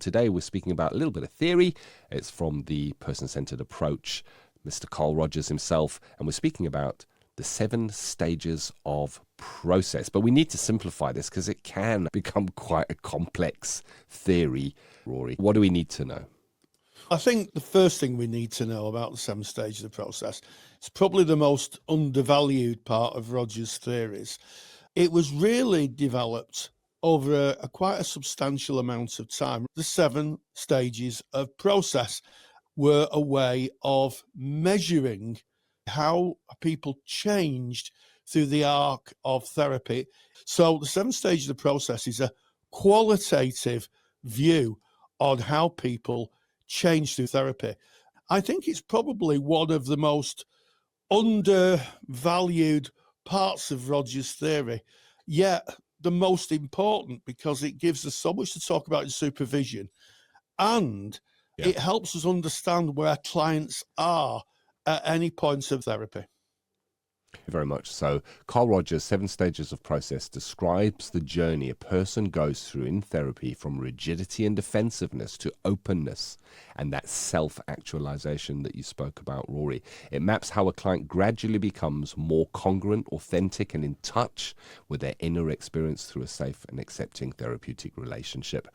Today we're speaking about a little bit of theory. It's from the person-centered approach, Mr. Carl Rogers himself, and we're speaking about the 7 stages of process. But we need to simplify this because it can become quite a complex theory. Rory, what do we need to know? I think the first thing we need to know about the 7 stages of the process, it's probably the most undervalued part of Rogers' theories. It was really developed over quite a substantial amount of time. The 7 stages of process were a way of measuring how people changed through the arc of therapy. So the 7 stages of the process is a qualitative view on how people change through therapy. I think it's probably one of the most undervalued parts of Rogers' theory, yet the most important, because it gives us so much to talk about in supervision, and it helps us understand where clients are at any point of therapy. Very much so. Carl Rogers' 7 stages of process describes the journey a person goes through in therapy from rigidity and defensiveness to openness and that self-actualization that you spoke about, Rory. It maps how a client gradually becomes more congruent, authentic, and in touch with their inner experience through a safe and accepting therapeutic relationship.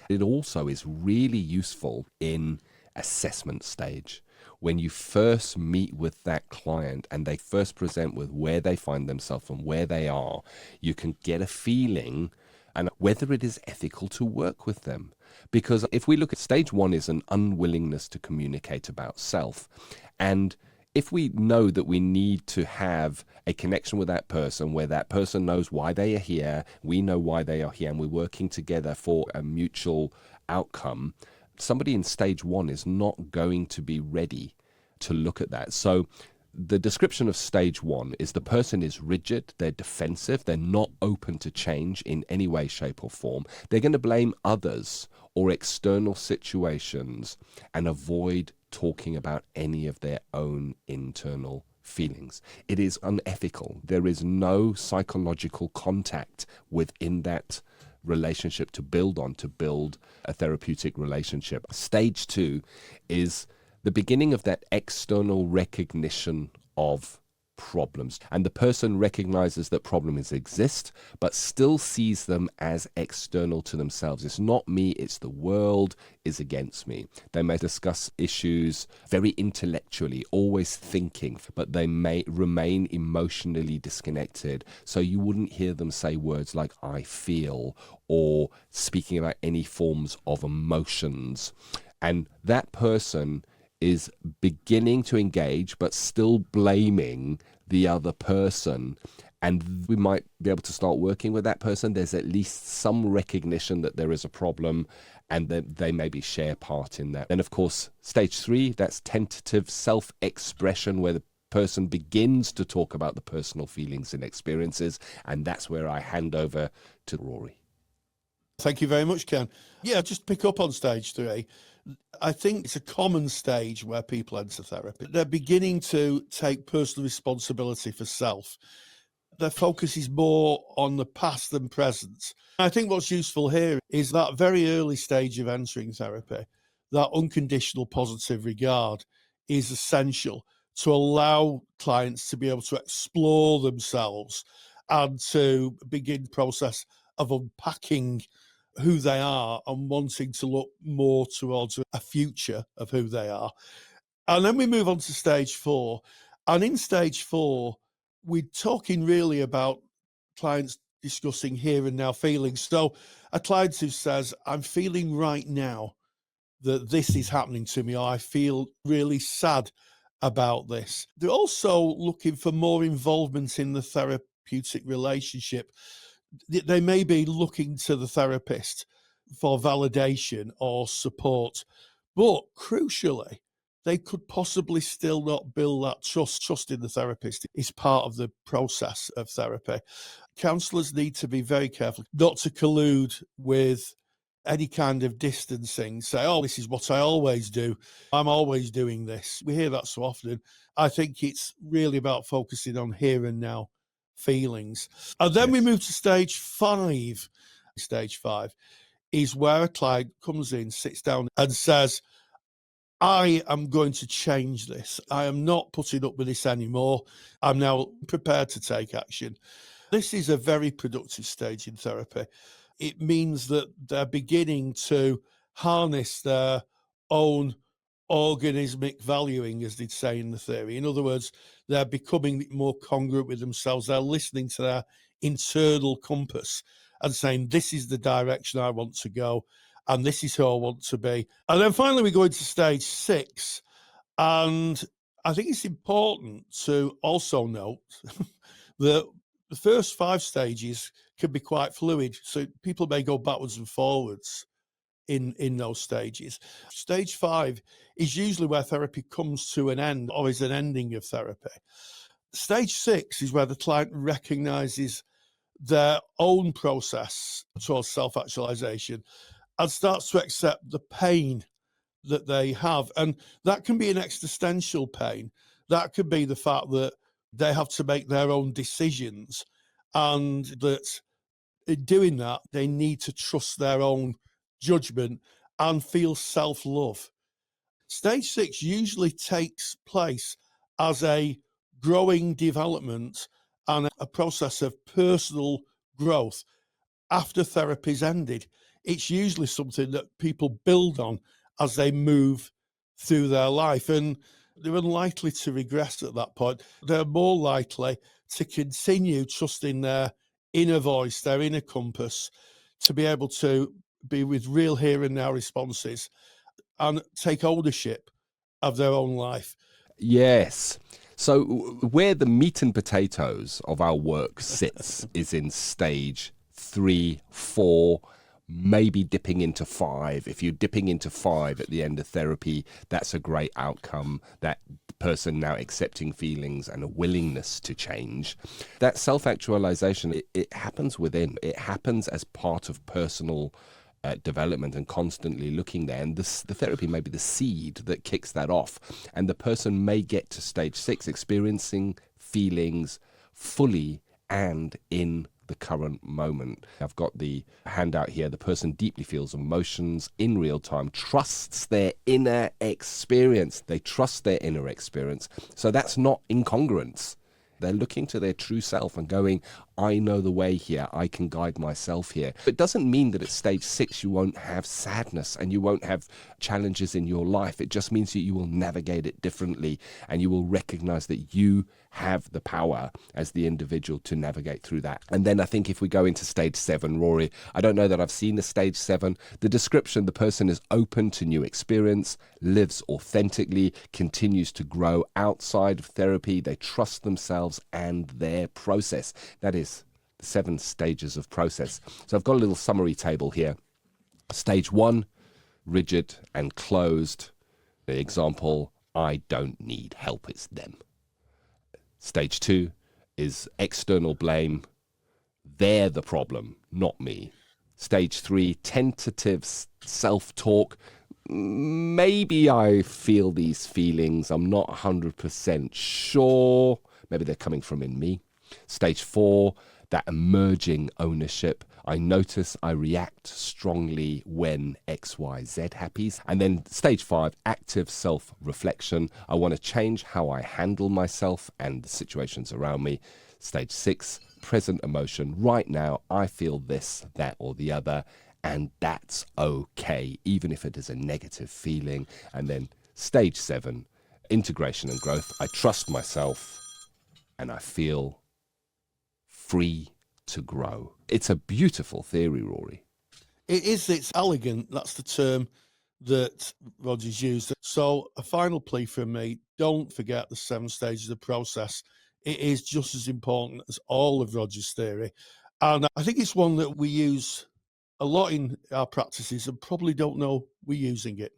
It also is really useful in assessment stage. When you first meet with that client and they first present with where they find themselves and where they are, you can get a feeling and whether it is ethical to work with them. Because if we look at stage 1 is an unwillingness to communicate about self. And if we know that we need to have a connection with that person where that person knows why they are here, we know why they are here, and we're working together for a mutual outcome, somebody in stage 1 is not going to be ready to look at that. So the description of stage 1 is the person is rigid, they're defensive, they're not open to change in any way, shape or form. They're going to blame others or external situations and avoid talking about any of their own internal feelings. It is unethical. There is no psychological contact within that relationship to build on, to build a therapeutic relationship. Stage 2 is the beginning of that external recognition of problems. And the person recognizes that problems exist, but still sees them as external to themselves. It's not me, it's the world is against me. They may discuss issues very intellectually, always thinking, but they may remain emotionally disconnected. So you wouldn't hear them say words like I feel or speaking about any forms of emotions. And that person is beginning to engage, but still blaming the other person. And we might be able to start working with that person. There's at least some recognition that there is a problem and that they maybe share part in that. And of course, stage 3, that's tentative self-expression, where the person begins to talk about the personal feelings and experiences. And that's where I hand over to Rory. Thank you very much, Ken. Yeah, just pick up on stage 3. I think it's a common stage where people enter therapy. They're beginning to take personal responsibility for self. Their focus is more on the past than present. I think what's useful here is that very early stage of entering therapy, that unconditional positive regard is essential to allow clients to be able to explore themselves and to begin the process of unpacking who they are and wanting to look more towards a future of who they are. And then we move on to stage 4. And in stage 4, we're talking really about clients discussing here and now feelings. So a client who says, I'm feeling right now that this is happening to me, or I feel really sad about this. They're also looking for more involvement in the therapeutic relationship. They may be looking to the therapist for validation or support, but crucially, they could possibly still not build that trust. Trust in the therapist is part of the process of therapy. Counsellors need to be very careful not to collude with any kind of distancing, say, oh, this is what I always do. I'm always doing this. We hear that so often. I think it's really about focusing on here and now feelings. And then we move to stage 5. Stage 5 is where a client comes in, sits down and says, I am going to change this. I am not putting up with this anymore. I'm now prepared to take action. This is a very productive stage in therapy. It means that they're beginning to harness their own organismic valuing, as they'd say in the theory. In other words, they're becoming more congruent with themselves. They're listening to their internal compass and saying, this is the direction I want to go, and this is who I want to be. And then finally, we go into stage 6. And I think it's important to also note that the first 5 stages can be quite fluid. So people may go backwards and forwards in those stages. Stage 5 is usually where therapy comes to an end, or is an ending of therapy. Stage 6 is where the client recognizes their own process towards self-actualization and starts to accept the pain that they have. And that can be an existential pain. That could be the fact that they have to make their own decisions, and that in doing that, they need to trust their own judgment and feel self-love. Stage 6 usually takes place as a growing development and a process of personal growth after therapy's ended. It's usually something that people build on as they move through their life, and they're unlikely to regress at that point. They're more likely to continue trusting their inner voice, their inner compass, to be able to be with real here and now responses and take ownership of their own life. Yes. So where the meat and potatoes of our work sits is in stage 3, 4, maybe dipping into 5. If you're dipping into 5 at the end of therapy, that's a great outcome. That person now accepting feelings and a willingness to change. That self-actualization, it happens within. It happens as part of personal development and constantly looking there. And the therapy may be the seed that kicks that off. And the person may get to stage 6, experiencing feelings fully and in the current moment. I've got the handout here. The person deeply feels emotions in real time, trusts their inner experience. They trust their inner experience. So that's not incongruence. They're looking to their true self and going, I know the way here. I can guide myself here. It doesn't mean that at stage 6 you won't have sadness and you won't have challenges in your life. It just means that you will navigate it differently and you will recognize that you have the power as the individual to navigate through that. And then I think if we go into stage 7, Rory, I don't know that I've seen the stage 7. The description, the person is open to new experience, lives authentically, continues to grow outside of therapy. They trust themselves and their process. That is the 7 stages of process. So I've got a little summary table here. Stage 1, rigid and closed. The example, I don't need help, it's them. Stage 2 is external blame. They're the problem, not me. Stage 3, tentative self-talk. Maybe I feel these feelings. I'm not 100% sure. Maybe they're coming from in me. Stage 4, that emerging ownership. I notice I react strongly when XYZ happens. And then stage 5, active self-reflection. I want to change how I handle myself and the situations around me. Stage 6, present emotion. Right now, I feel this, that, or the other, and that's okay, even if it is a negative feeling. And then stage 7, integration and growth. I trust myself and I feel free to grow. It's a beautiful theory, Rory. It is. It's elegant. That's the term that Roger's used. So a final plea from me, don't forget the 7 stages of the process. It is just as important as all of Roger's theory. And I think it's one that we use a lot in our practices and probably don't know we're using it.